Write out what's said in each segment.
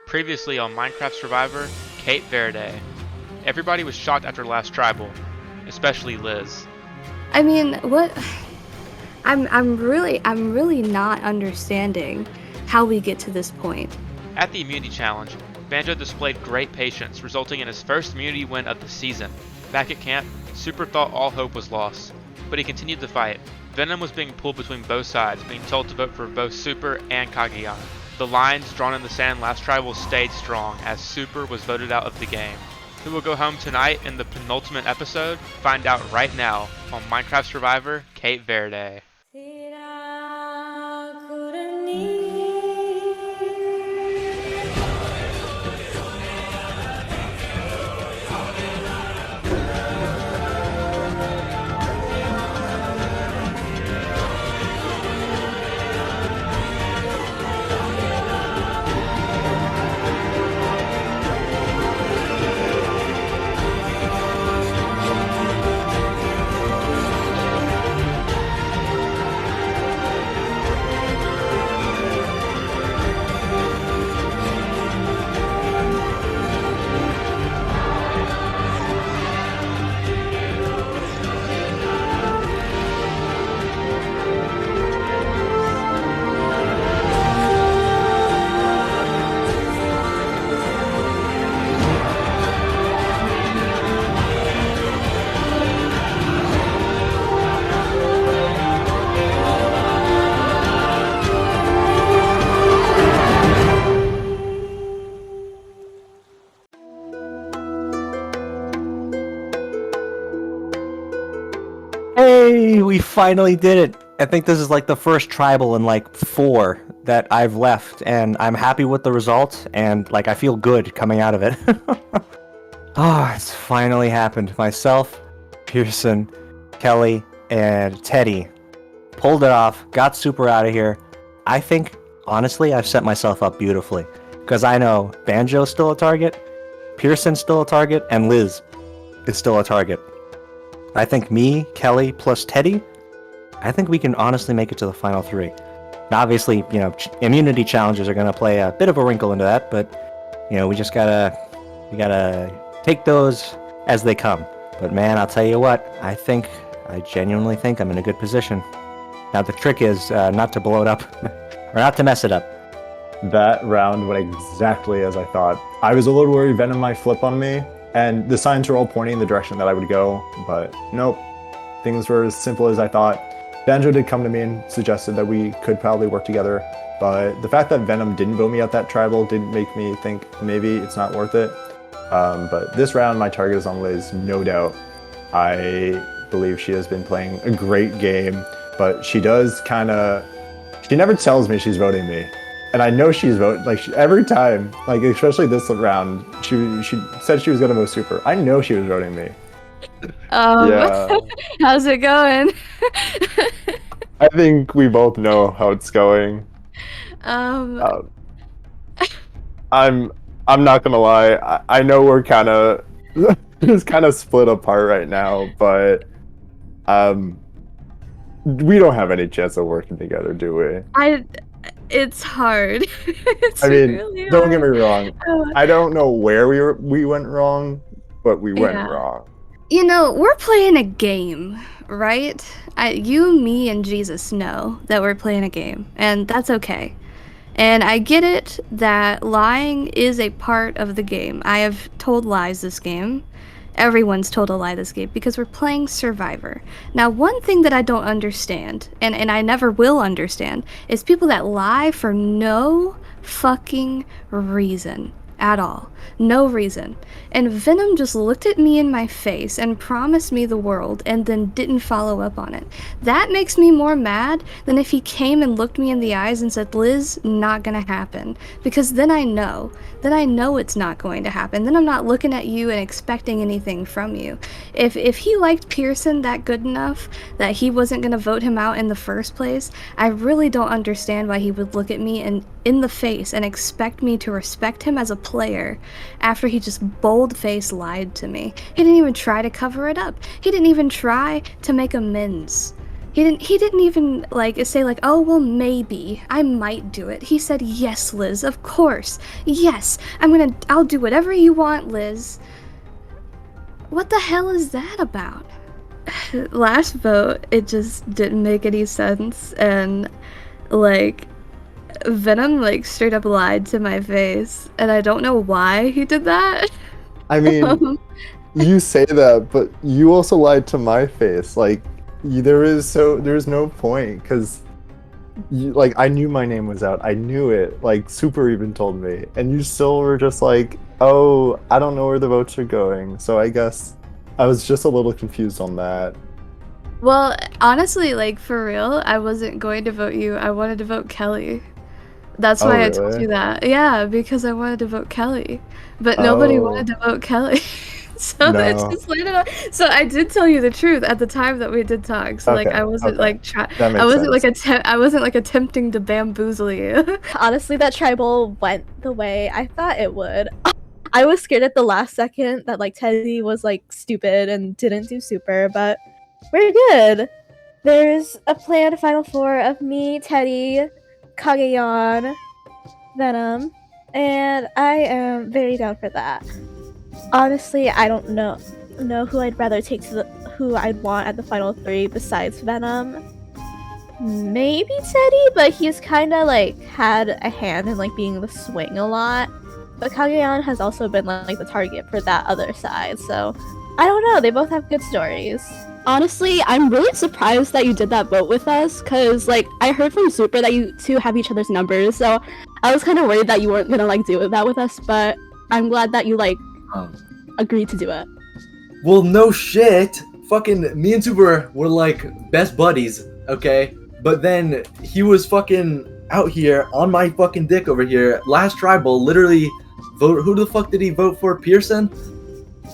Previously on Minecraft Survivor, Cape Verde. Everybody was shocked after last tribal, especially Liz. I mean, what? I'm really not understanding how we get to this point. At the immunity challenge, Banjo displayed great patience, resulting in his first immunity win of the season. Back at camp, Super thought all hope was lost, but he continued the fight. Venom was being pulled between both sides, being told to vote for both Super and Cagayan. The lines drawn in the sand last tribal stayed strong as Super was voted out of the game. Who will go home tonight in the penultimate episode? Find out right now on Minecraft Survivor Cape Verde. Hey, we finally did it. I think this is like the first tribal in like 4 that I've left, and I'm happy with the result, and like I feel good coming out of it. It's finally happened. Myself, Pearson, Kelly, and Teddy pulled it off, got Super out of here. I think, honestly, I've set myself up beautifully, because I know Banjo's still a target, Pearson's still a target, and Liz is still a target. I think me, Kelly, plus Teddy, I think we can honestly make it to the final 3. Now, obviously, immunity challenges are going to play a bit of a wrinkle into that, but, we just gotta take those as they come. But man, I'll tell you what, I genuinely think I'm in a good position. Now, the trick is not to blow it up, or not to mess it up. That round went exactly as I thought. I was a little worried Venom might flip on me, and the signs were all pointing in the direction that I would go, but nope. Things were as simple as I thought. Banjo did come to me and suggested that we could probably work together, but the fact that Venom didn't vote me out that tribal didn't make me think maybe it's not worth it. But this round, my target is on Liz, no doubt. I believe she has been playing a great game, but she does she never tells me she's voting me. And I know she's voting, every time, especially this round, she said she was going to vote Super. I know she was voting me. Yeah. How's it going? I think we both know how it's going. I'm not gonna lie. I know we're kind of just kind of split apart right now, but we don't have any chance of working together, do we? It's hard. Really don't get me wrong. I don't know where we went wrong, but we went wrong. We're playing a game, right? You, me, and Jesus know that we're playing a game, and that's okay. And I get it that lying is a part of the game. I have told lies this game. Everyone's told a lie this game because we're playing Survivor. Now, one thing that I don't understand, and I never will understand, is people that lie for no fucking reason at all. No reason. And Venom just looked at me in my face and promised me the world and then didn't follow up on it. That makes me more mad than if he came and looked me in the eyes and said, Liz, not gonna happen. Because then I know it's not going to happen. Then I'm not looking at you and expecting anything from you. If he liked Pearson that good enough that he wasn't gonna vote him out in the first place, I really don't understand why he would look at me and in the face and expect me to respect him as a player after he just bold-faced lied to me. He didn't even try to cover it up. He didn't even try to make amends. He didn't even like say like, oh well maybe I might do it. He said, yes, Liz, of course. Yes, I'll do whatever you want, Liz. What the hell is that about? Last vote, it just didn't make any sense, and like Venom like straight up lied to my face, and I don't know why he did that. I mean, you say that, but you also lied to my face. Like, there's no point because, like, I knew my name was out. I knew it. Like, Super even told me, and you still were just like, oh, I don't know where the votes are going. So I guess I was just a little confused on that. Well, honestly, like for real, I wasn't going to vote you. I wanted to vote Kelly. That's Oh, why I told really? you that. Yeah, because I wanted to vote Kelly, but nobody wanted to vote Kelly. So it's No. just landed on. So I did tell you the truth at the time that we did talk. So like Okay, I wasn't okay. like That I makes wasn't like sense. I wasn't like attempting to bamboozle you. Honestly, that tribal went the way I thought it would. I was scared at the last second that like Teddy was like stupid and didn't do super, but we're good. There's a planned final four of me, Teddy, Cagayan, Venom, and I am very down for that. Honestly, I don't know who I'd rather take to who I'd want at the final three besides Venom. Maybe Teddy, but he's kind of like had a hand in like being the swing a lot. But Cagayan has also been like the target for that other side, so I don't know. They both have good stories. Honestly, I'm really surprised that you did that vote with us, because, like, I heard from Super that you two have each other's numbers, so I was kind of worried that you weren't gonna, like, do that with us, but I'm glad that you, like, agreed to do it. Well, no shit. Fucking me and Super were, like, best buddies, okay? But then he was fucking out here on my fucking dick over here. Last tribal, literally, who the fuck did he vote for? Pearson?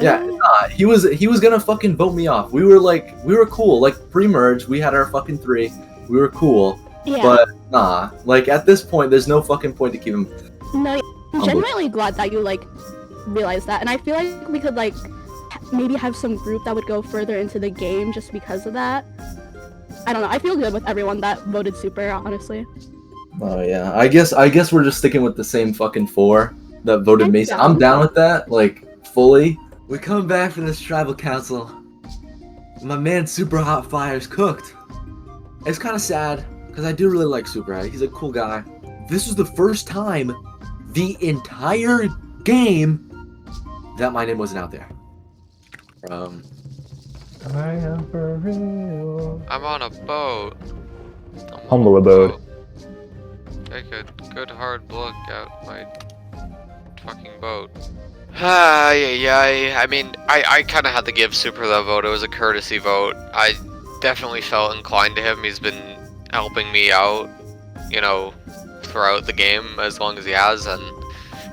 Yeah, nah, he was gonna fucking vote me off. We were cool. Like pre-merge, we had our fucking 3. We were cool. Yeah. But nah, like at this point, there's no fucking point to keep him. No, I'm genuinely glad that you, like, realized that, and I feel like we could, like, maybe have some group that would go further into the game just because of that. I don't know. I feel good with everyone that voted Super, honestly. Oh yeah, I guess we're just sticking with the same fucking 4 that voted Mason. I'm down with that, like fully. We come back from this tribal council. My man Super Hot Fire's cooked. It's kind of sad because I do really like Super. He's a cool guy. This was the first time the entire game that my name wasn't out there. I am for real. I'm on a boat. Humble abode. Take a good hard look at my fucking boat. I mean, I kind of had to give Super that vote. It was a courtesy vote. I definitely felt inclined to him. He's been helping me out, you know, throughout the game as long as he has, and,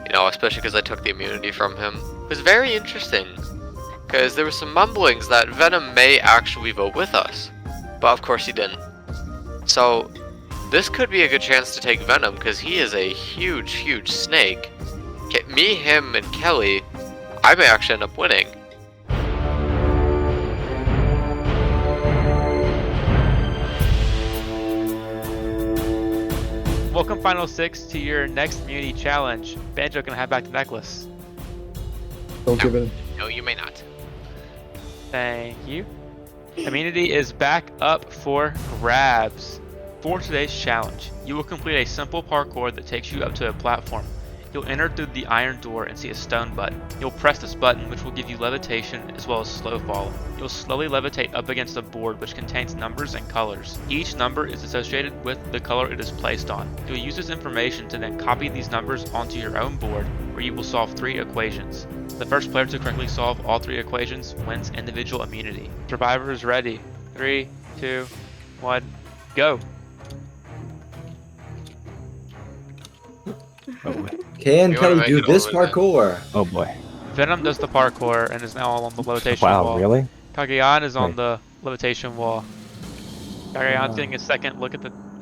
you know, especially because I took the immunity from him. It was very interesting, because there were some mumblings that Venom may actually vote with us, but of course he didn't. So, this could be a good chance to take Venom, because he is a huge, huge snake. Me, him, and Kelly, I may actually end up winning. Welcome Final 6 to your next immunity challenge. Banjo can have back the necklace. Don't give it. No, you may not. Thank you. Immunity is back up for grabs. For today's challenge, you will complete a simple parkour that takes you up to a platform. You'll enter through the iron door and see a stone button. You'll press this button, which will give you levitation as well as slow fall. You'll slowly levitate up against a board which contains numbers and colors. Each number is associated with the color it is placed on. You'll use this information to then copy these numbers onto your own board, where you will solve 3 equations. The first player to correctly solve all 3 equations wins individual immunity. Survivor is ready. 3, 2, 1, go! Oh boy. Can You wanna Kelly make do it this over then? parkour? Oh boy. Venom does the parkour and is now on the levitation Wow, wall. really? Cagayan is on Wait. the levitation wall. Cagayan's getting a second look at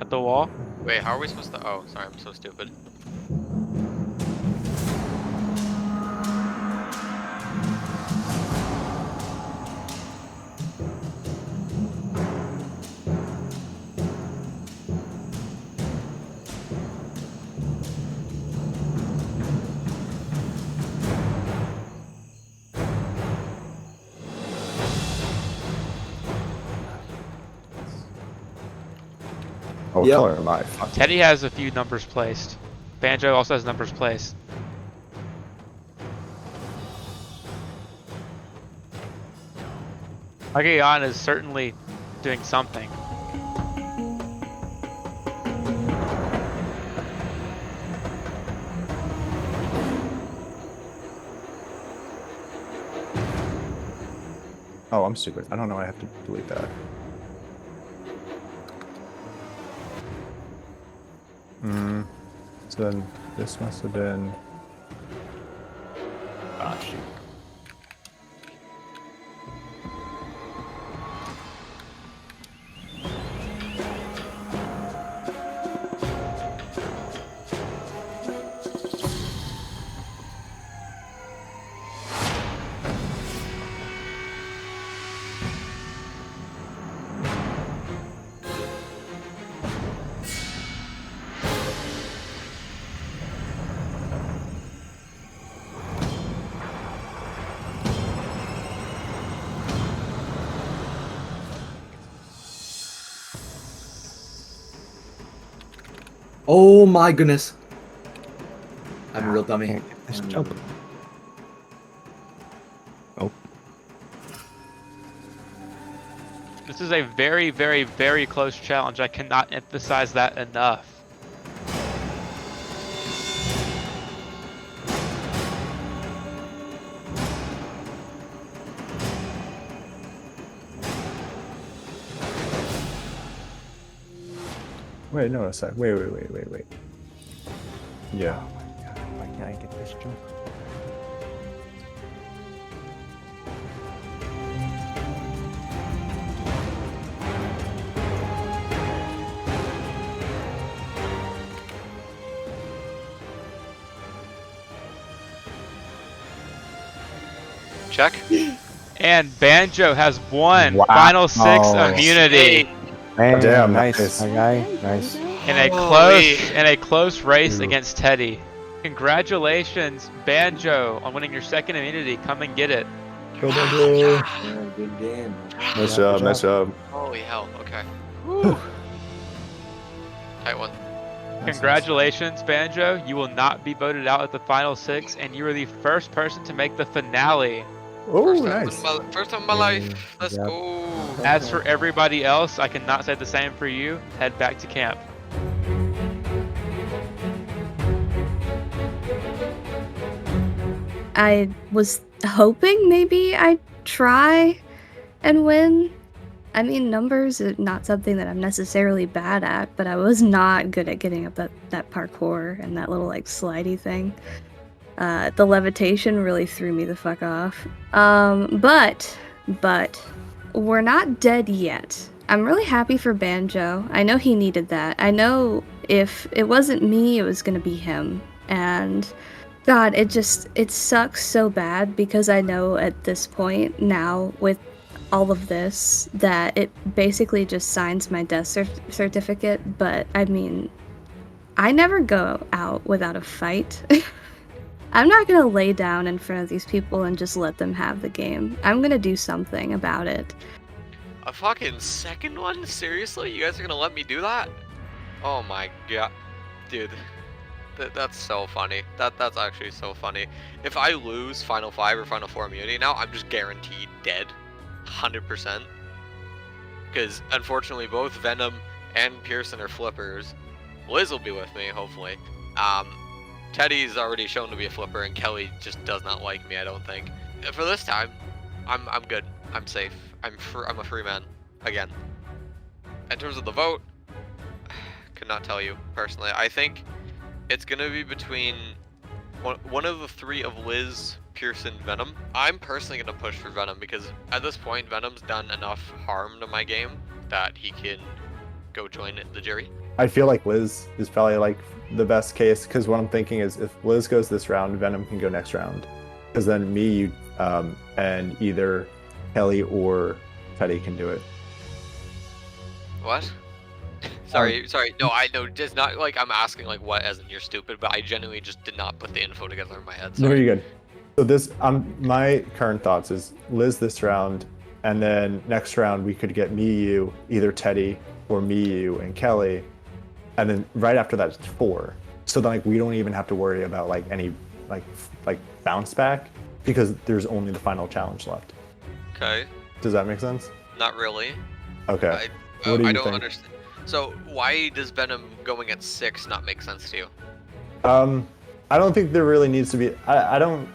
the wall. Wait, how are we supposed to? Oh, sorry, I'm so stupid. Oh, Yep. color am I? Fuck. Teddy has a few numbers placed. Banjo also has numbers placed. Cagayan is certainly doing something. Oh, I'm stupid. I don't know. I have to delete that. So then this must have been. Ah, shoot. Oh my goodness. I'm a real dummy. Can't get this jump. Oh. This is a very, very, very close challenge. I cannot emphasize that enough. Wait, no, a sec. Wait. Yeah. Oh my god, why can't I get this jump? Check. And Banjo has won Wow. Final Six immunity Man, Damn, nice, nice. my guy. Nice. in a close race against Teddy. Congratulations, Banjo, on winning your second immunity. Come and get it. Go, Banjo. Yeah, good game. Nice job, nice job. Holy hell. Okay. Whew. Tight one. Congratulations, Banjo. You will not be voted out at the Final Six, and you are the first person to make the finale. Oh, First time in my life. Let's Yeah. go. As for everybody else, I cannot say the same for you. Head back to camp. I was hoping maybe I'd try and win. I mean, numbers are not something that I'm necessarily bad at, but I was not good at getting up that parkour and that little like slidey thing. The levitation really threw me the fuck off. But we're not dead yet. I'm really happy for Banjo. I know he needed that. I know if it wasn't me, it was gonna be him. And God, it sucks so bad because I know at this point now with all of this that it basically just signs my death certificate. But I mean, I never go out without a fight. I'm not gonna lay down in front of these people and just let them have the game. I'm gonna do something about it. A fucking second one? Seriously? You guys are gonna let me do that? Oh my god. Dude. That's so funny. That's actually so funny. If I lose Final 5 or Final 4 immunity now, I'm just guaranteed dead. 100%. Because unfortunately both Venom and Pearson are flippers. Liz will be with me, hopefully. Teddy's already shown to be a flipper, and Kelly just does not like me, I don't think. For this time, I'm good. I'm safe. I'm a free man. Again. In terms of the vote, could not tell you, personally. I think it's gonna be between one of the three of Liz, Pearson, Venom. I'm personally gonna push for Venom, because at this point, Venom's done enough harm to my game that he can go join the jury. I feel like Liz is probably like the best case, because what I'm thinking is if Liz goes this round, Venom can go next round. Because then me, and either Kelly or Teddy can do it. What? Sorry. No, I know. Just not like I'm asking like what, as in you're stupid, but I genuinely just did not put the info together in my head. No, Sorry. you're good. So this, my current thoughts is Liz this round, and then next round we could get me, you, either Teddy or me, you, and Kelly, and then right after that it's 4. So then like we don't even have to worry about like any like bounce back because there's only the final challenge left. Okay. Does that make sense? Not really. Okay. I What do you don't think? understand. So why does Venom going at 6 not make sense to you? I don't think there really needs to be. I don't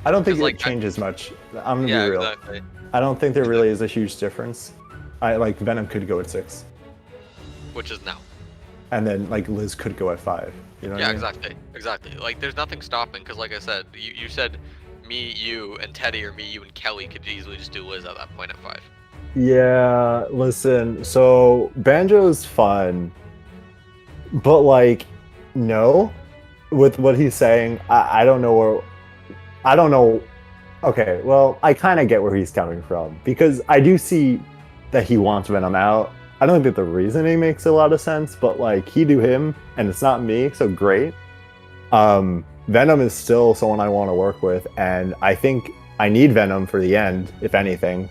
think 'Cause, it like, changes much. I'm gonna Yeah, be real. exactly. I don't think there really is a huge difference. I like Venom could go at 6, Which is now. and then like Liz could go at 5. You know what Yeah, I mean? exactly. Like, there's nothing stopping, because like I said, you said me, you, and Teddy, or me, you, and Kelly could easily just do Liz at that point at 5. Yeah, listen, so Banjo's fun, but like, no, with what he's saying, I don't know where, I don't know. Okay, well, I kind of get where he's coming from because I do see that he wants Venom out. I don't think that the reasoning makes a lot of sense, but like, he do him, and it's not me, so great. Venom is still someone I want to work with, and I think I need Venom for the end, if anything.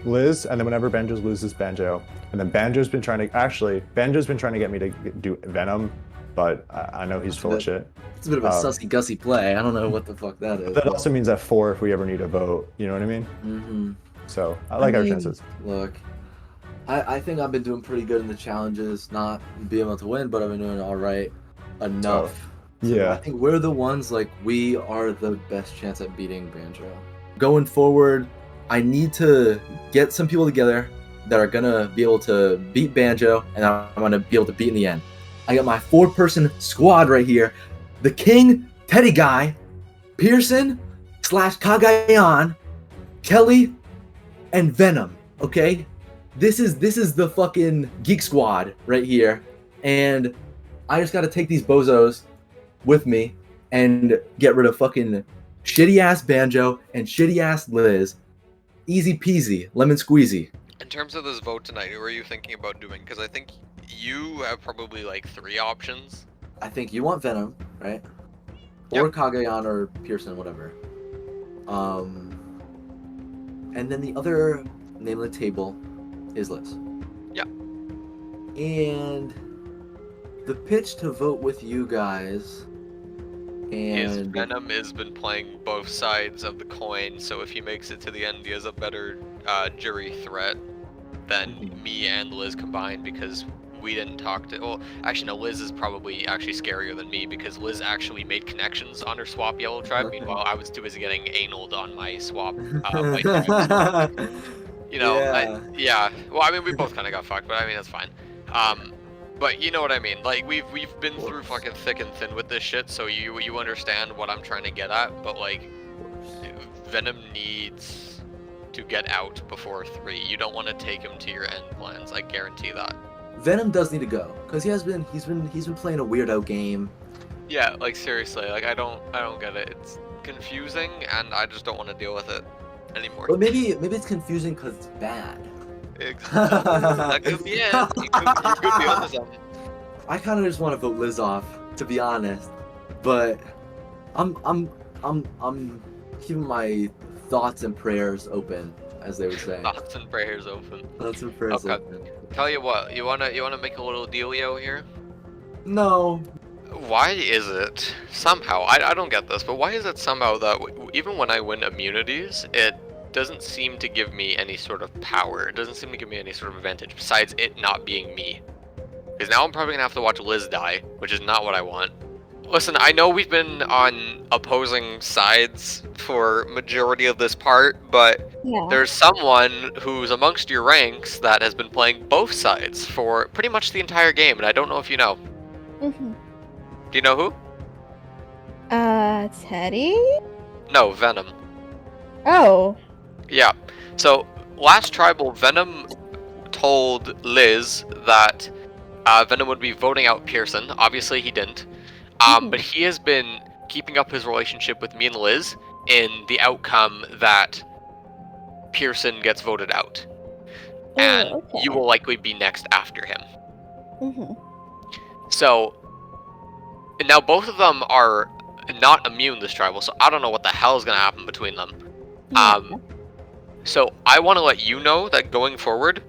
Liz, and then whenever Banjo loses Banjo, and then Banjo's been trying to get me to do Venom, but I know he's full of shit. It's a bit of a sussy gussy play. I don't know what the fuck that is. That also means at 4 if we ever need a vote. You know what I mean? Mm-hmm. So I like our mean, chances. Look, I think I've been doing pretty good in the challenges, not being able to win, but I've been doing all right enough. So Yeah. I think we're the ones, like, we are the best chance at beating Banjo. Going forward, I need to get some people together that are gonna be able to beat Banjo, and I'm gonna be able to beat in the end. I got my 4-person squad right here. The King, Teddy Guy, Pearson / Cagayan, Kelly, and Venom. Okay, this is the fucking geek squad right here, and I just gotta take these bozos with me and get rid of fucking shitty ass Banjo and shitty ass Liz. Easy peasy, lemon squeezy. In terms of this vote tonight, who are you thinking about doing? Because I think you have probably like 3 options. I think you want Venom, right? Yep. Or Cagayan or Pearson, whatever. And then the other name on the table is Liz. Yeah. And the pitch to vote with you guys Is and Venom has been playing both sides of the coin, so if he makes it to the end, he has a better jury threat than me and Liz combined, because we didn't talk to. Well, actually, no. Liz is probably actually scarier than me because Liz actually made connections on her swap yellow tribe. Meanwhile, I was too busy getting analed on my swap. White tribe. You know, Yeah. Well, I mean, we both kind of got fucked, but I mean, that's fine. But you know what I mean. Like, we've been through fucking thick and thin with this shit, so you understand what I'm trying to get at. But like, Venom needs to get out before 3. You don't want to take him to your end plans. I guarantee that. Venom does need to go because he's been playing a weirdo game. Yeah, like seriously, like I don't get it. It's confusing, and I just don't want to deal with it anymore. But maybe it's confusing because it's bad. That could be it. You could be onto something. I kind of just want to vote Liz off, to be honest. But I'm keeping my thoughts and prayers open, as they would say. Thoughts and prayers open. Thoughts and prayers Okay. open. Tell you what, you wanna make a little dealio here? No. Why is it somehow, I don't get this, but why is it somehow that even when I win immunities, it doesn't seem to give me any sort of power? It doesn't seem to give me any sort of advantage besides it not being me. Because now I'm probably gonna have to watch Liz die, which is not what I want. Listen, I know we've been on opposing sides for majority of this part, but Yeah. there's someone who's amongst your ranks that has been playing both sides for pretty much the entire game, and I don't know if you know. Mm-hmm. Do you know who? Teddy? No, Venom. Oh. Yeah. So, last Tribal, Venom told Liz that Venom would be voting out Pearson. Obviously, he didn't. But he has been keeping up his relationship with me and Liz in the outcome that Pearson gets voted out. And okay. you will likely be next after him. Mm-hmm. So, and now both of them are not immune this Tribal, so I don't know what the hell is going to happen between them. So I want to let you know that going forward,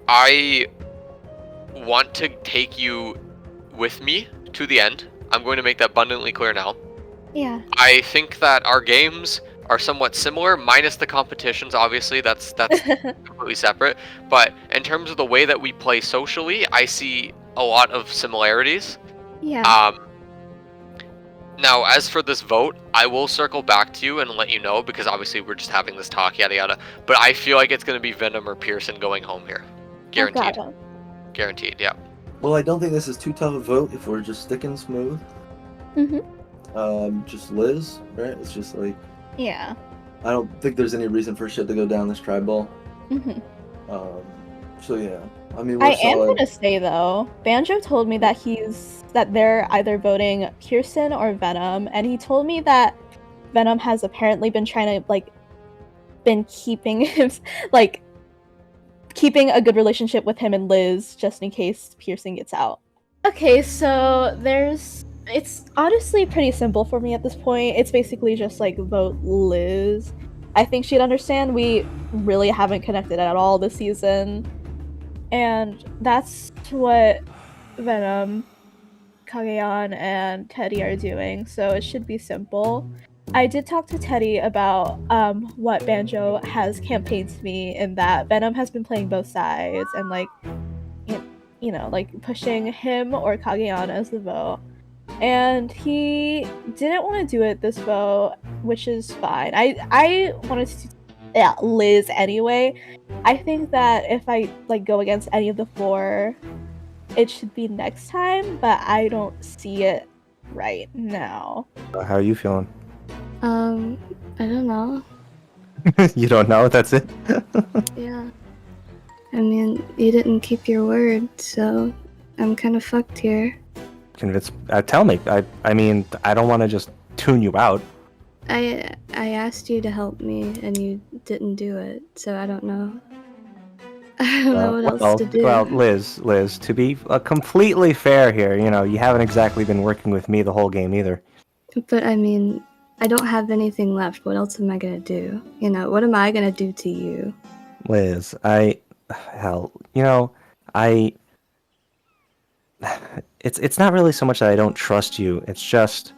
I want to take you with me to the end. I'm going to make that abundantly clear now. Yeah. I think that our games are somewhat similar, minus the competitions. Obviously, that's completely separate. But in terms of the way that we play socially, I see a lot of similarities. Yeah. Now, as for this vote, I will circle back to you and let you know, because obviously we're just having this talk, yada yada. But I feel like it's going to be Venom or Pearson going home here. Guaranteed. Oh, Guaranteed, yeah. Well, I don't think this is too tough a vote if we're just sticking smooth. Just Liz, right? It's just like, yeah. I don't think there's any reason for shit to go down this tribal. So yeah, I mean, we're I am solid. gonna say though, Banjo told me that they're either voting Pearson or Venom, and he told me that Venom has apparently been trying to been keeping keeping a good relationship with him and Liz just in case Pearson gets out. Okay, so it's honestly pretty simple for me at this point. It's basically just vote Liz. I think she'd understand. We really haven't connected at all this season. And that's what Venom, Cagayan, and Teddy are doing, so it should be simple. I did talk to Teddy about what Banjo has campaigned to me, in that Venom has been playing both sides and pushing him or Cagayan as the vote. And he didn't want to do it this vote, which is fine. I wanted to Liz anyway. I think that if I go against any of the four, it should be next time, but I don't see it right now. How are you feeling? I don't know. You don't know? That's it? Yeah. I mean, you didn't keep your word, so I'm kind of fucked here. Convince. Tell me. I mean, I don't want to just tune you out. I asked you to help me, and you didn't do it, so I don't know. I don't know what else to do. Well, Liz, to be completely fair here, you haven't exactly been working with me the whole game either. But I mean, I don't have anything left. What else am I gonna do? What am I gonna do to you? Liz, it's not really so much that I don't trust you. It's just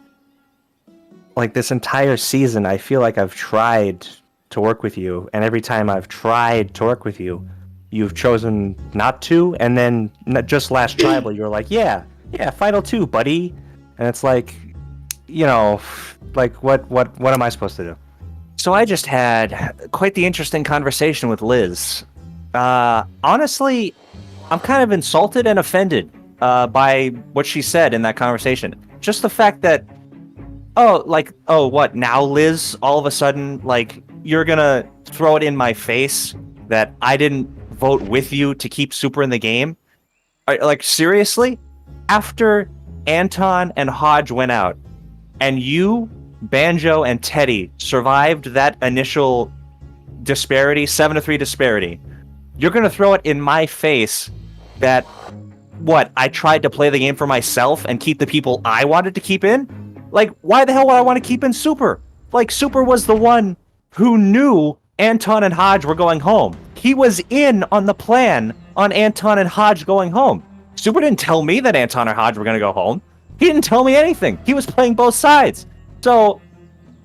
this entire season, I feel like I've tried to work with you, and every time I've tried to work with you, you've chosen not to, and then just last tribal, you were like, yeah, final two, buddy. And it's what am I supposed to do? So I just had quite the interesting conversation with Liz. Honestly, I'm kind of insulted and offended by what she said in that conversation. Just the fact that, what, now, Liz, all of a sudden, you're gonna throw it in my face that I didn't vote with you to keep Super in the game? Seriously? After Anton and Hodge went out, and you, Banjo, and Teddy survived that initial disparity, 7-3 disparity, you're gonna throw it in my face that, what, I tried to play the game for myself and keep the people I wanted to keep in? Why the hell would I want to keep in Super? Super was the one who knew Anton and Hodge were going home. He was in on the plan on Anton and Hodge going home. Super didn't tell me that Anton and Hodge were going to go home. He didn't tell me anything. He was playing both sides. So,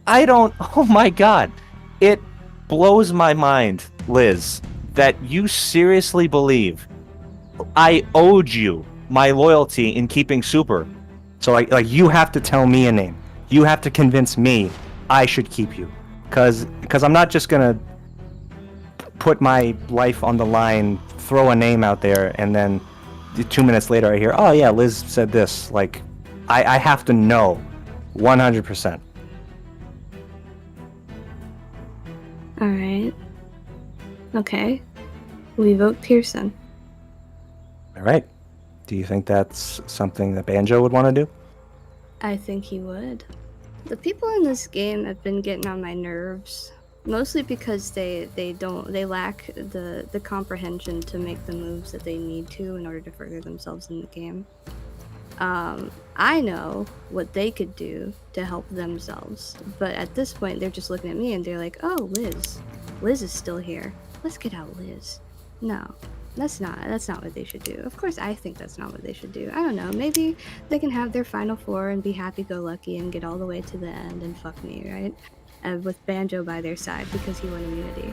oh my god. It blows my mind, Liz, that you seriously believe I owed you my loyalty in keeping Super. So you have to tell me a name. You have to convince me I should keep you. Cause I'm not just gonna put my life on the line, throw a name out there, and then 2 minutes later I hear, oh yeah, Liz said this. I have to know 100%. Alright. Okay. We vote Pearson. Alright. Do you think that's something that Banjo would want to do? I think he would. The people in this game have been getting on my nerves, mostly because they lack the comprehension to make the moves that they need to in order to further themselves in the game. I know what they could do to help themselves, but at this point they're just looking at me and they're like, oh, Liz is still here. Let's get out Liz. No, That's not what they should do. Of course, I think that's not what they should do. I don't know. Maybe they can have their final four and be happy-go-lucky and get all the way to the end and fuck me, right? With Banjo by their side because he won immunity.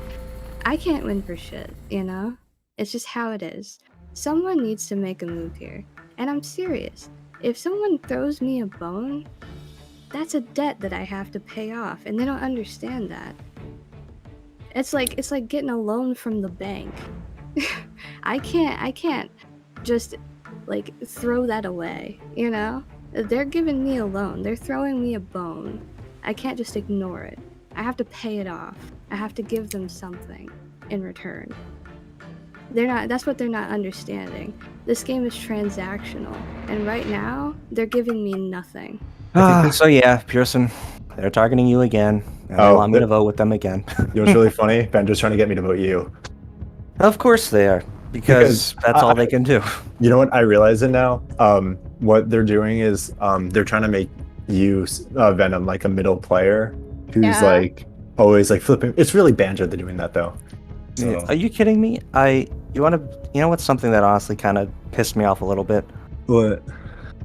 I can't win for shit, you know? It's just how it is. Someone needs to make a move here. And I'm serious. If someone throws me a bone, that's a debt that I have to pay off, and they don't understand that. It's like getting a loan from the bank. I can't just like throw that away, you know? They're giving me a loan. They're throwing me a bone. I can't just ignore it. I have to pay it off. I have to give them something in return. That's what they're not understanding. This game is transactional, and right now they're giving me nothing. So yeah, Pearson, they're targeting you again. And they want me to vote with them again. You know what's really funny? Banjo's trying to get me to vote you. Of course they are, because that's all they can do. You know what? I realize it now. What they're doing is they're trying to make you, Venom, like a middle player who's like always like flipping. It's really Banjo they're doing that though. So. Are you kidding me? You know what's something that honestly kind of pissed me off a little bit? What?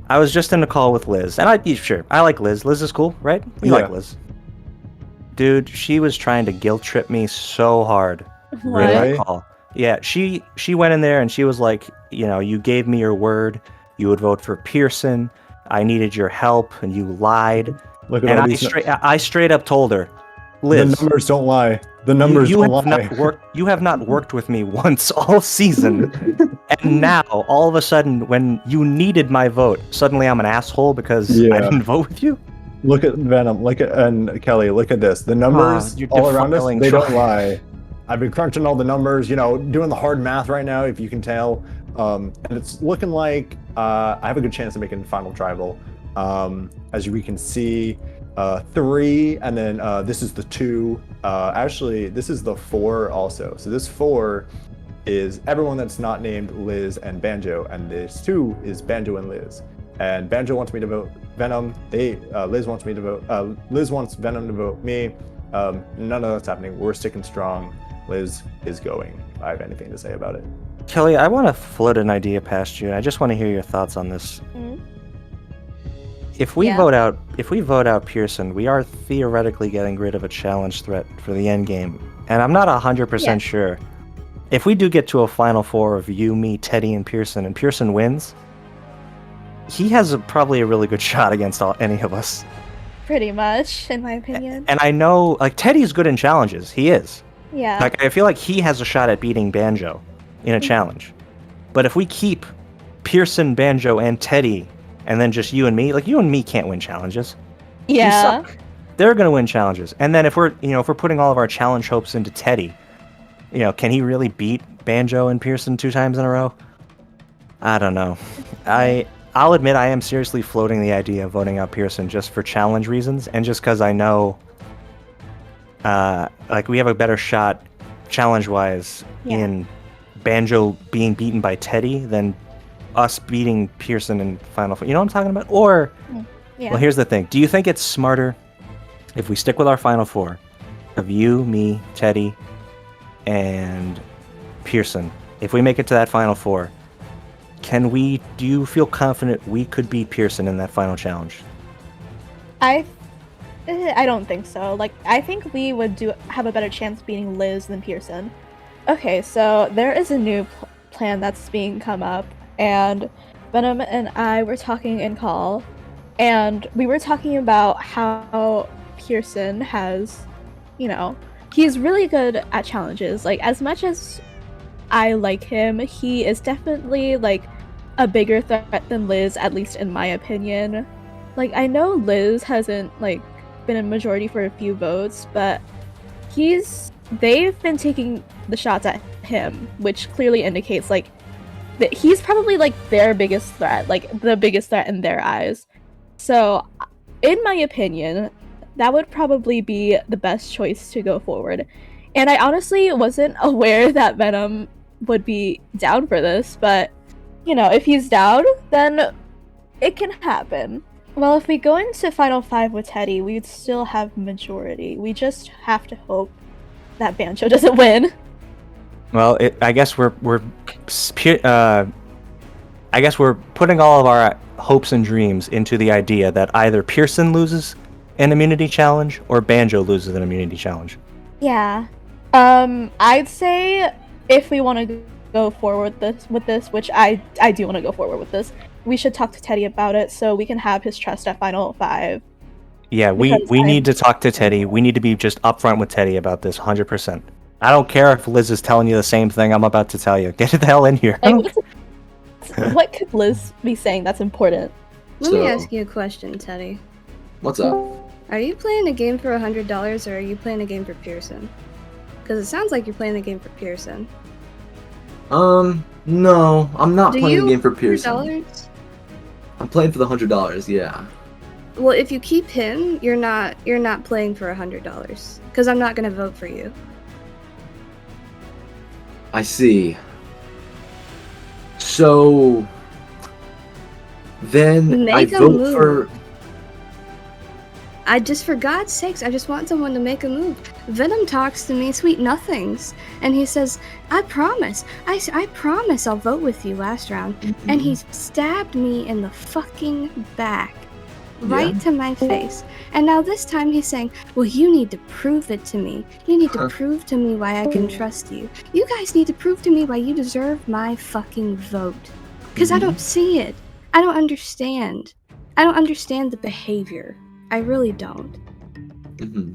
I was just in a call with Liz, and I like Liz. Liz is cool, right? We like Liz. Dude, she was trying to guilt trip me so hard. What? In that call. Yeah, she went in there and she was like, you gave me your word, you would vote for Pearson. I needed your help, and you lied. Look at and all these I straight up told her, Liz, the numbers don't lie. The numbers don't lie. You have not worked with me once all season, and now all of a sudden, when you needed my vote, suddenly I'm an asshole because I didn't vote with you. Look at Venom. And Kelly. Look at this. The numbers all around us, they don't lie. I've been crunching all the numbers, doing the hard math right now, if you can tell. And it's looking like I have a good chance of making final tribal. As we can see, 3, and then this is the 2. Actually, this is the 4 also. So this 4 is everyone that's not named Liz and Banjo, and this 2 is Banjo and Liz. And Banjo wants me to vote Venom. Liz wants me to vote. Liz wants Venom to vote me. None of that's happening. We're sticking strong. Liz is going. If I have anything to say about it. Kelly, I want to float an idea past you. I just want to hear your thoughts on this. Mm-hmm. If we vote out Pearson, we are theoretically getting rid of a challenge threat for the end game. And I'm not 100% sure. If we do get to a final 4 of you, me, Teddy, and Pearson wins, he has probably a really good shot against any of us. Pretty much, in my opinion. And I know, Teddy's good in challenges. He is. Yeah. I feel like he has a shot at beating Banjo in a challenge. But if we keep Pearson, Banjo, and Teddy, and then just you and me, you and me can't win challenges. Yeah. You suck. They're gonna win challenges. And then if we're putting all of our challenge hopes into Teddy, can he really beat Banjo and Pearson 2 times in a row? I don't know. I'll admit I am seriously floating the idea of voting out Pearson just for challenge reasons, and just because I know we have a better shot challenge-wise in Banjo being beaten by Teddy than us beating Pearson in Final Four. You know what I'm talking about? Or, well, here's the thing. Do you think it's smarter if we stick with our Final Four of you, me, Teddy, and Pearson? If we make it to that Final Four, do you feel confident we could beat Pearson in that final challenge? I don't think so. I think we would have a better chance beating Liz than Pearson. Okay, so there is a new plan that's being come up, and Venom and I were talking in call, and we were talking about how Pearson has, he's really good at challenges. As much as I like him, he is definitely a bigger threat than Liz, at least in my opinion. I know Liz hasn't been a majority for a few votes, but they've been taking the shots at him, which clearly indicates that he's probably their biggest threat, the biggest threat in their eyes. So in my opinion, that would probably be the best choice to go forward. And I honestly wasn't aware that Venom would be down for this, but if he's down, then it can happen. Well, if we go into Final 5 with Teddy, we'd still have majority. We just have to hope that Banjo doesn't win. Well, I guess we're putting all of our hopes and dreams into the idea that either Pearson loses an immunity challenge or Banjo loses an immunity challenge. Yeah. I'd say if we want to go forward with this, which I do want to go forward with this, we should talk to Teddy about it so we can have his trust at Final 5. Yeah, we need to talk to Teddy. We need to be just upfront with Teddy about this 100%. I don't care if Liz is telling you the same thing I'm about to tell you. Get the hell in here. Like, what could Liz be saying that's important? Let me ask you a question, Teddy. What's up? Are you playing a game for $100 or are you playing a game for Pearson? Because it sounds like you're playing the game for Pearson. No, I'm not playing the game for Pearson. $100? I'm playing for the $100, yeah. Well, if you keep him, you're not playing for $100. Because I'm not gonna vote for you. I see. So then I vote for. For God's sakes, I just want someone to make a move. Venom talks to me sweet nothings, and he says, I promise I'll vote with you last round. Mm-hmm. And he stabbed me in the fucking back, right to my face. And now this time he's saying, well, you need to prove it to me. You need to prove to me why I can trust you. You guys need to prove to me why you deserve my fucking vote. Because I don't see it. I don't understand. I don't understand the behavior. I really don't. Mm-hmm.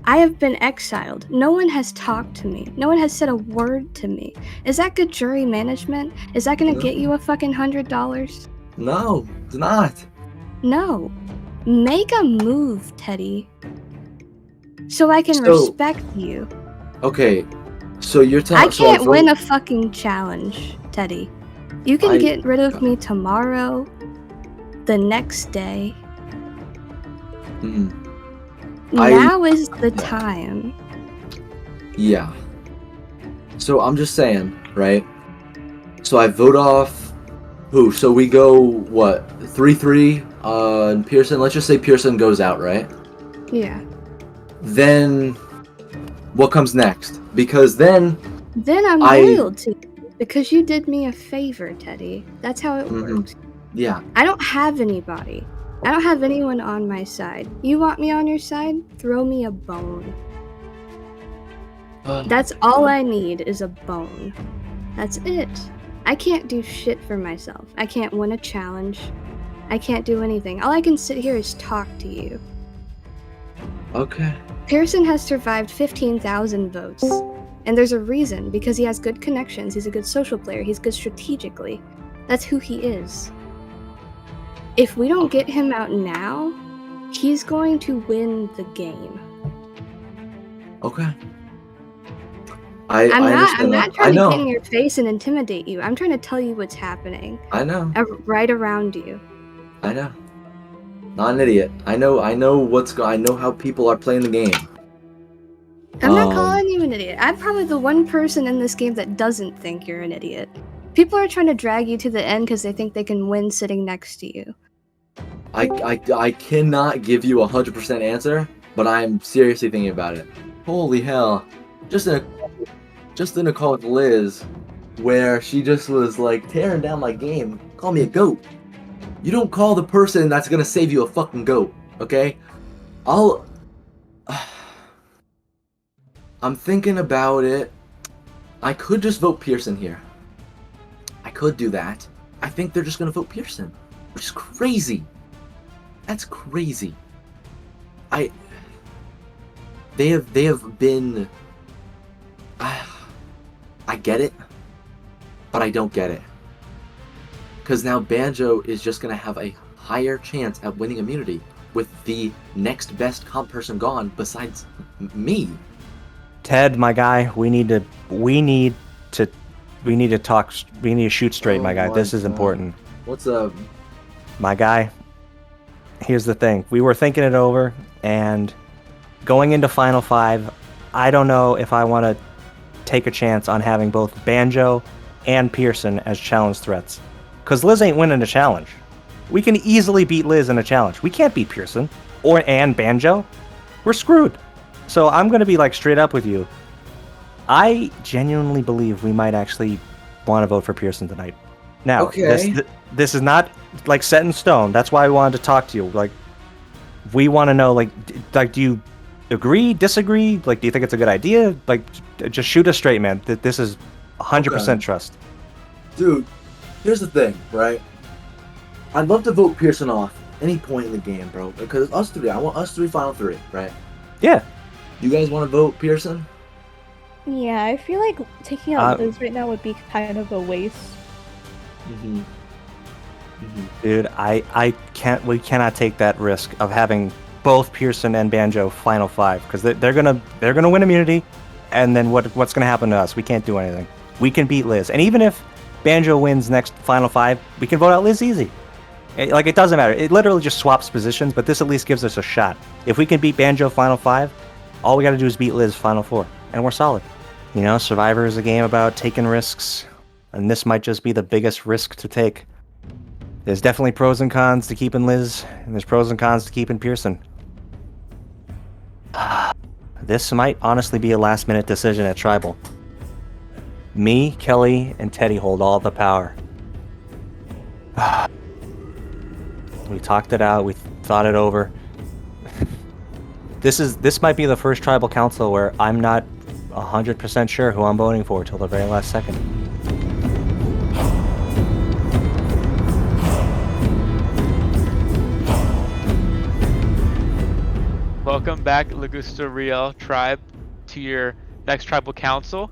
I have been exiled. No one has talked to me. No one has said a word to me. Is that good jury management? Is that gonna get you a fucking $100? No, it's not. No. Make a move, Teddy. So I can respect you. Okay, so you're telling I can't win a fucking challenge, Teddy. You can get rid of me tomorrow, the next day. Now is the time. Yeah. So I'm just saying, right? So I vote off who? So we go what? 3-3 on Pearson. Let's just say Pearson goes out, right? Yeah. Then what comes next? Because then I'm loyal to you because you did me a favor, Teddy. That's how it works. Yeah. I don't have anybody. I don't have anyone on my side. You want me on your side? Throw me a bone. That's all I need is a bone. That's it. I can't do shit for myself. I can't win a challenge. I can't do anything. All I can sit here is talk to you. Okay. Pearson has survived 15,000 votes. And there's a reason, because he has good connections. He's a good social player. He's good strategically. That's who he is. If we don't get him out now, he's going to win the game. Okay. I'm not trying to get in your face and intimidate you. I'm trying to tell you what's happening. I know. Right around you. I know. Not an idiot. I know I know how people are playing the game. I'm not calling you an idiot. I'm probably the one person in this game that doesn't think you're an idiot. People are trying to drag you to the end because they think they can win sitting next to you. I cannot give you 100% answer, but I'm seriously thinking about it. Holy hell. Just in a call with Liz, where she just was like tearing down my game. Call me a goat. You don't call the person that's gonna save you a fucking goat, okay? I'm thinking about it. I could just vote Pearson here. I could do that. I think they're just gonna vote Pearson, which is crazy. That's crazy. They have been. I get it, but I don't get it. Because now Banjo is just gonna have a higher chance at winning immunity with the next best comp person gone besides me. Ted, my guy, we need to talk. We need to shoot straight, my guy. This is important. What's up? My guy, here's the thing. We were thinking it over, and going into Final 5, I don't know if I want to take a chance on having both Banjo and Pearson as challenge threats. Because Liz ain't winning a challenge. We can easily beat Liz in a challenge. We can't beat Pearson and Banjo. We're screwed. So I'm going to be like straight up with you. I genuinely believe we might actually want to vote for Pearson tonight. Now, Okay. this is not like set in stone. That's why I wanted to talk to you. Like, we want to know, like, do you agree, disagree? Like, do you think it's a good idea? Like, just shoot us straight, man. This is 100% Okay. trust. Dude, here's the thing, right? I'd love to vote Pearson off any point in the game, bro. Because it's us three. I want us three final three, right? Yeah. You guys want to vote Pearson? Yeah, I feel like taking out Liz right now would be kind of a waste. Mm-hmm. Dude, we cannot take that risk of having both Pearson and Banjo final 5 because they're gonna win immunity, and then what's gonna happen to us? We can't do anything. We can beat Liz, and even if Banjo wins next final 5, we can vote out Liz easy. It doesn't matter. It literally just swaps positions, but this at least gives us a shot. If we can beat Banjo final 5, all we got to do is beat Liz final 4, and we're solid. You know, Survivor is a game about taking risks, and this might just be the biggest risk to take. There's definitely pros and cons to keeping Liz, and there's pros and cons to keeping Pearson. This might honestly be a last-minute decision at Tribal. Me, Kelly, and Teddy hold all the power. We talked it out, we thought it over. This might be the first Tribal Council where I'm not 100% sure who I'm voting for till the very last second. Welcome back, Lagosta Real Tribe, to your next Tribal Council.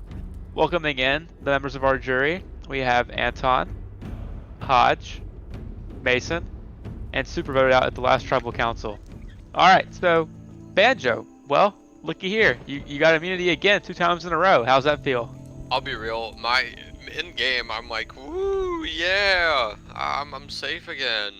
Welcoming in the members of our jury, we have Anton, Hodge, Mason, and Super voted out at the last Tribal Council. Alright, so, Banjo, well, looky here. You got immunity again 2 times in a row. How's that feel? I'll be real. In game, I'm like, woo, yeah, I'm safe again.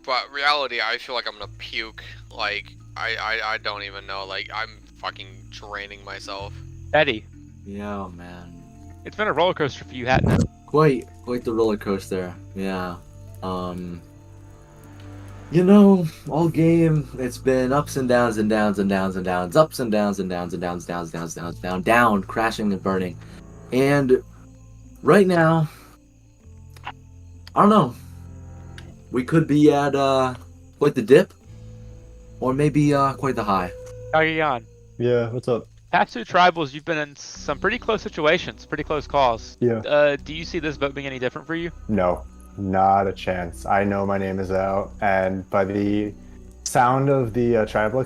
But reality, I feel like I'm gonna puke. Like, I don't even know. Like, I'm fucking draining myself. Eddie, Yeah, man. it's been a roller coaster for you, hasn't it? Quite the roller coaster. Yeah. You know, all game it's been ups and downs and downs and downs and downs, ups and downs and downs and downs, down, crashing and burning. And right now, I don't know. We could be at quite the dip, or maybe quite the high. Cagayan, Yeah, what's up? past 2 tribals, you've been in some pretty close situations, pretty close calls. Yeah. Do you see this vote being any different for you? No, not a chance. I know my name is out, and by the sound of the tribal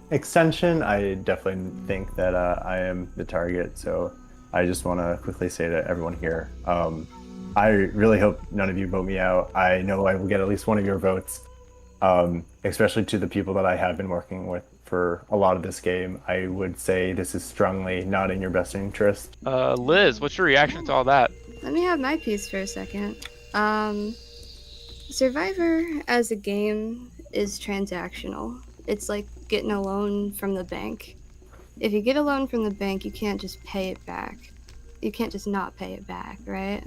extension, I definitely think that I am the target. So I just want to quickly say to everyone here, I really hope none of you vote me out. I know I will get at least one of your votes, especially to the people that I have been working with for a lot of this game. I would say this is strongly not in your best interest. Liz, what's your reaction to all that? Let me have my piece for a second. Survivor as a game is transactional. It's like getting a loan from the bank. If you get a loan from the bank, you can't just pay it back. You can't just not pay it back, right?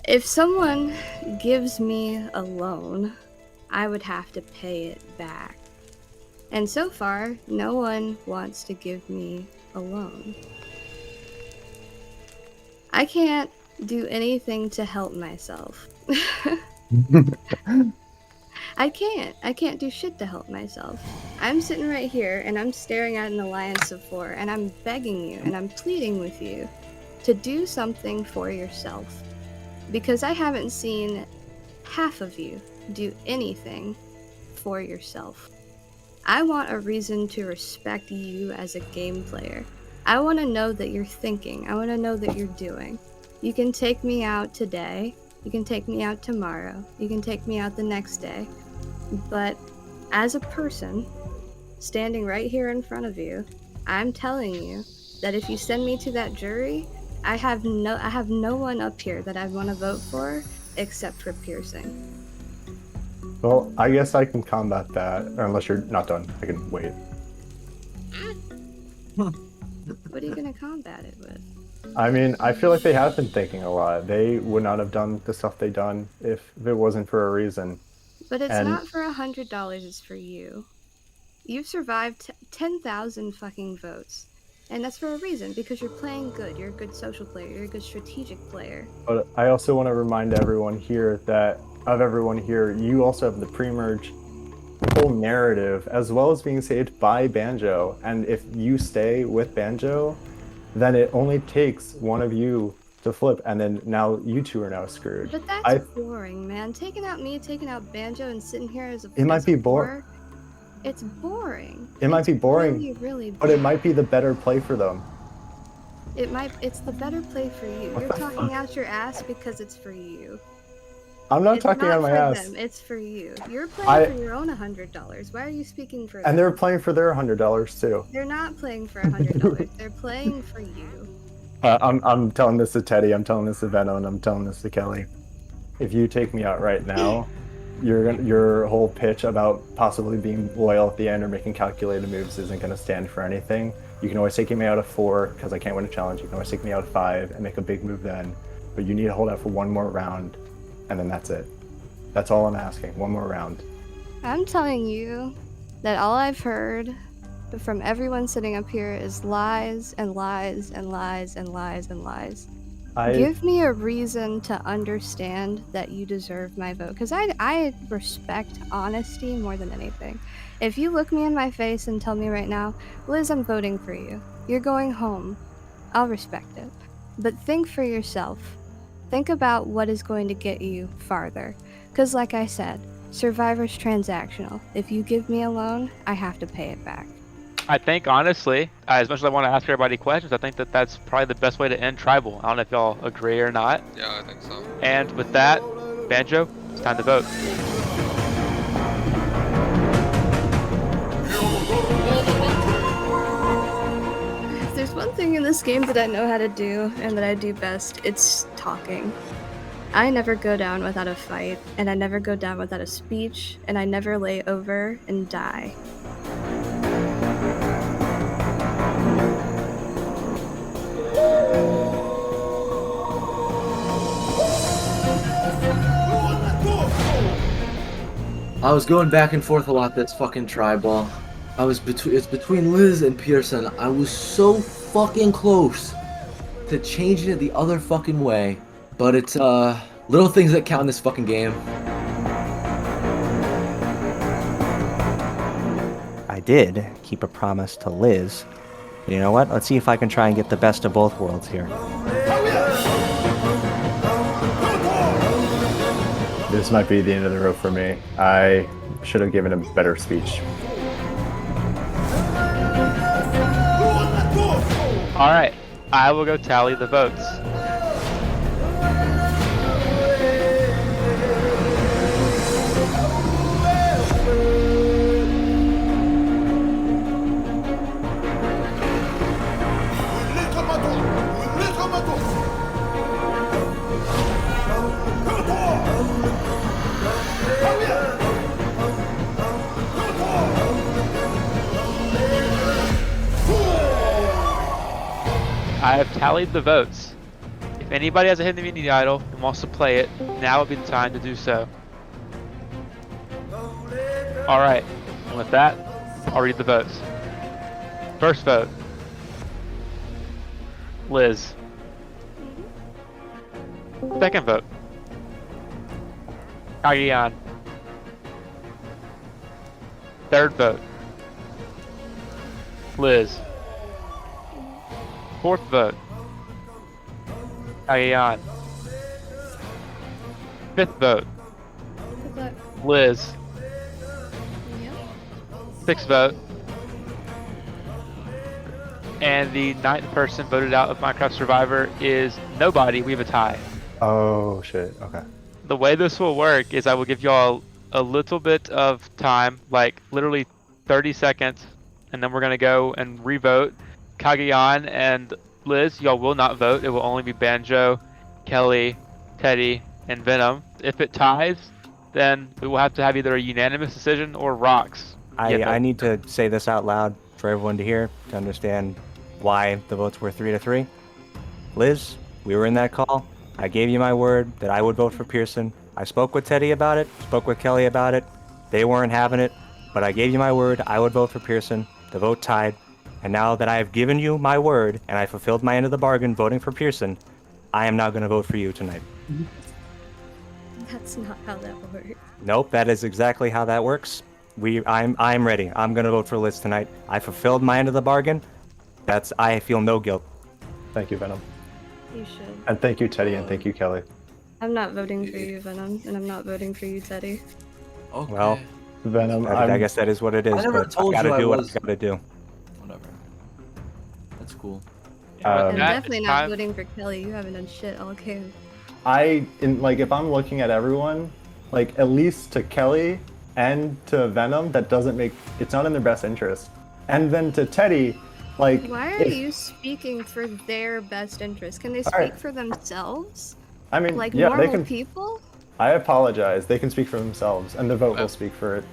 If someone gives me a loan, I would have to pay it back. And so far, no one wants to give me a loan. I can't do anything to help myself. I can't do shit to help myself. I'm sitting right here and I'm staring at an alliance of 4 and I'm begging you and I'm pleading with you to do something for yourself. Because I haven't seen half of you do anything for yourself. I want a reason to respect you as a game player. I want to know that you're thinking. I want to know that you're doing. You can take me out today. You can take me out tomorrow. You can take me out the next day. But as a person standing right here in front of you, I'm telling you that if you send me to that jury, I have no one up here that I want to vote for except for Piercing. Well, I guess I can combat that, unless you're not done. I can wait. What are you gonna combat it with? I mean, I feel like they have been thinking a lot. They would not have done the stuff they done if it wasn't for a reason. But it's And- not for $100, it's for you. You've survived 10,000 fucking votes. And that's for a reason, because you're playing good. You're a good social player. You're a good strategic player. But I also want to remind everyone here that, you also have the pre-merge whole narrative, as well as being saved by Banjo. And if you stay with Banjo, then it only takes one of you to flip, and then now you two are now screwed. But that's boring, man. Taking out me, taking out Banjo, and sitting here as a It might be boring. It's boring. It might be boring, really, really boring. but it might be the better play for them. It's the better play for you. You're talking out your ass because it's for you. I'm not It's talking not out my for ass. them, it's for you. You're playing for your own $100. Why are you speaking for them? And they're playing for their $100 too. They're not playing for $100. They're playing for you. I'm telling this to Teddy, I'm telling this to Venom, and I'm telling this to Kelly. If you take me out right now, your whole pitch about possibly being loyal at the end or making calculated moves isn't going to stand for anything. You can always take me out of 4 because I can't win a challenge. You can always take me out of 5 and make a big move then. But you need to hold out for one more round, and then that's it. That's all I'm asking. One more round. I'm telling you that all I've heard from everyone sitting up here is lies and lies and lies and lies and lies. Give me a reason to understand that you deserve my vote, because I respect honesty more than anything. If you look me in my face and tell me right now, Liz, I'm voting for you, you're going home, I'll respect it. But think for yourself. Think about what is going to get you farther. Because like I said, Survivor's transactional. If you give me a loan, I have to pay it back. I think, honestly, as much as I want to ask everybody questions, I think that that's probably the best way to end Tribal. I don't know if y'all agree or not. Yeah, I think so. And with that, Banjo, it's time to vote. If there's one thing in this game that I know how to do, and that I do best, it's talking. I never go down without a fight, and I never go down without a speech, and I never lay over and die. I was going back and forth a lot this fucking tribal. It's between Liz and Pearson. I was so fucking close to changing it the other fucking way. But it's little things that count in this fucking game. I did keep a promise to Liz. But you know what? Let's see if I can try and get the best of both worlds here. This might be the end of the road for me. I should have given a better speech. Alright, I will go tally the votes. I have tallied the votes. If anybody has a hidden immunity idol and wants to play it, now would be the time to do so. Alright, and with that, I'll read the votes. First vote, Liz. Second vote, Cagayan. Third vote, Liz. Fourth vote, Cagayan. Fifth vote, Liz. Sixth vote, and the 9th person voted out of Minecraft Survivor is nobody. We have a tie. Oh shit, okay. The way this will work is I will give y'all a little bit of time, like literally 30 seconds, and then we're gonna go and re-vote. Cagayan and Liz, y'all will not vote. It will only be Banjo, Kelly, Teddy, and Venom. If it ties, then we will have to have either a unanimous decision or rocks. I need to say this out loud for everyone to hear, to understand why the votes were 3-3. Liz, we were in that call. I gave you my word that I would vote for Pearson. I spoke with Teddy about it, spoke with Kelly about it. They weren't having it, but but I gave you my word I would vote for Pearson. The vote tied. And now that I have given you my word and I fulfilled my end of the bargain voting for Pearson, I am now going to vote for you tonight. That's not how that works. Nope, that is exactly how that works. I'm ready. I'm going to vote for Liz tonight. I fulfilled my end of the bargain. I feel no guilt. Thank you, Venom. You should. And thank you, Teddy, and thank you, Kelly. I'm not voting for you, Venom, and I'm not voting for you, Teddy. Okay. Well, Venom, I guess that is what it is, never but I told gotta you I do what was- I gotta do. Whatever. That's cool. I'm That definitely is not time- voting for Kelly. You haven't done shit all game. if I'm looking at everyone, like at least to Kelly and to Venom, it's not in their best interest. And then to Teddy, like Why are you speaking for their best interest? Can they speak Alright. for themselves? I mean, Like yeah, normal they can. people? I apologize. They can speak for themselves, and the vote will speak for it.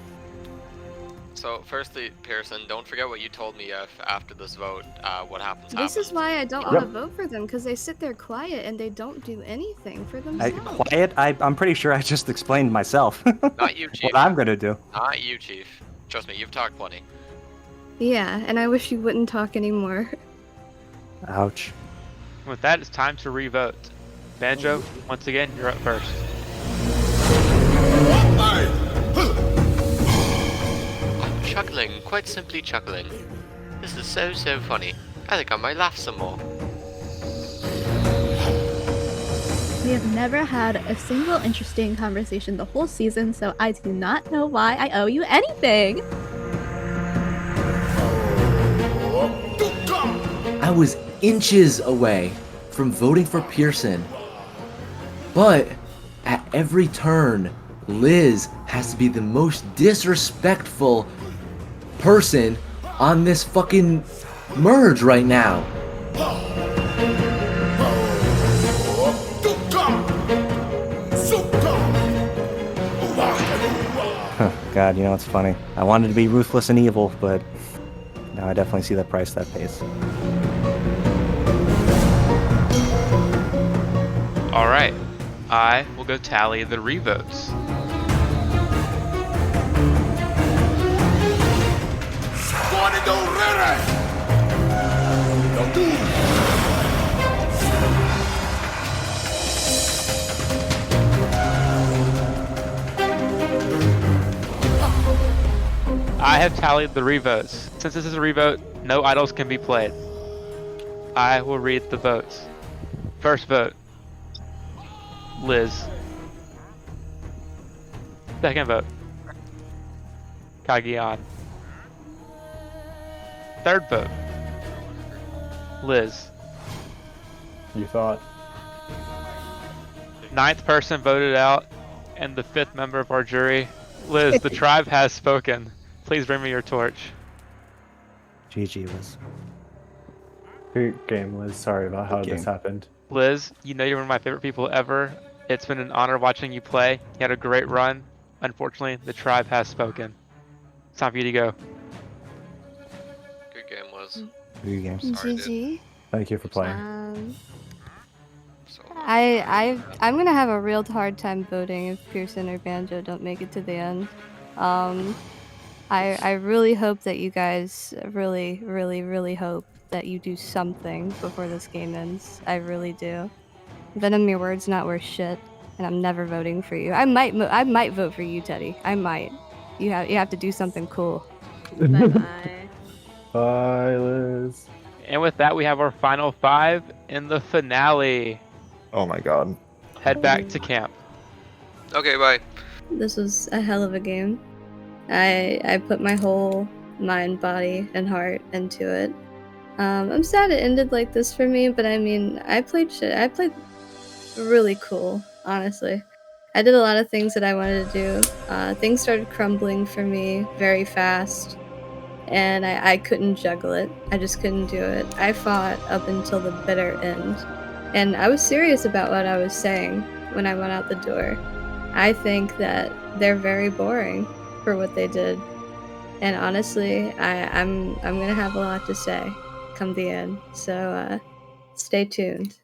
So, firstly, Pearson, don't forget what you told me after this vote. What happens This is happens. why I don't Yep. want to vote for them, because they sit there quiet and they don't do anything for themselves. Quiet? I'm pretty sure I just explained myself. Not you, Chief. what I'm gonna do. Not you, Chief. Trust me, you've talked plenty. Yeah, and I wish you wouldn't talk anymore. Ouch. With that, it's time to revote. Banjo, once again, you're up first. I'm chuckling, quite simply chuckling. This is so funny. I think I might laugh some more. We have never had a single interesting conversation the whole season, so I do not know why I owe you anything. I was inches away from voting for Pearson. But at every turn, Liz has to be the most disrespectful person on this fucking merge right now. God, it's funny. I wanted to be ruthless and evil, but now I definitely see the price that pays. Alright, I will go tally the revotes. I have tallied the revotes. Since this is a revote, no idols can be played. I will read the votes. First vote, Liz. Second vote, Cagayan. Third vote, Liz. You thought? Ninth person voted out, and the fifth member of our jury. Liz, the tribe has spoken. Please bring me your torch. GG, Liz. Great game, Liz. Sorry about how Good this game. happened. Liz, you're one of my favorite people ever. It's been an honor watching you play. You had a great run. Unfortunately, the tribe has spoken. It's time for you to go. Good game, Liz. Good games. Sorry, dude. GG. Thank you for playing. So, I'm gonna have a real hard time voting if Pearson or Banjo don't make it to the end. I really hope that you guys really hope that you do something before this game ends. I really do. Venom, your word's not worth shit, and I'm never voting for you. I might vote for you, Teddy. I might. You have to do something cool. Bye-bye. Bye, Liz. And with that, we have our final five in the finale. Oh my god. Head back to camp. okay, bye. This was a hell of a game. I put my whole mind, body, and heart into it. I'm sad it ended like this for me, but I mean, I played really cool, honestly. I did a lot of things that I wanted to do. Things started crumbling for me very fast, and I couldn't juggle it. I just couldn't do it. I fought up until the bitter end, and I was serious about what I was saying when I went out the door. I think that they're very boring for what they did, and honestly, I'm gonna have a lot to say come the end. So stay tuned.